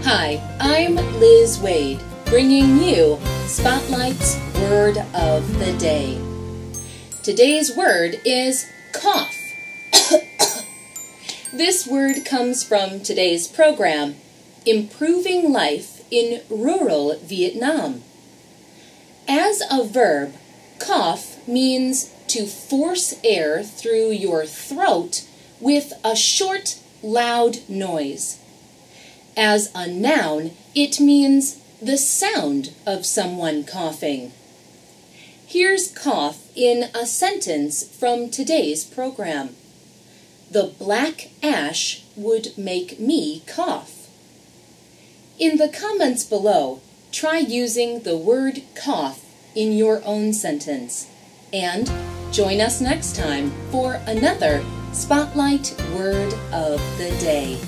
Hi, I'm Liz Wade, bringing you Spotlight's Word of the Day. Today's word is cough. This word comes from today's program, Improving Life in Rural Vietnam. As a verb, cough means to force air through your throat with a short, loud noise. As a noun, it means the sound of someone coughing. Here's cough in a sentence from today's program. The black ash would make me cough. In the comments below, try using the word cough in your own sentence. And join us next time for another Spotlight Word of the Day.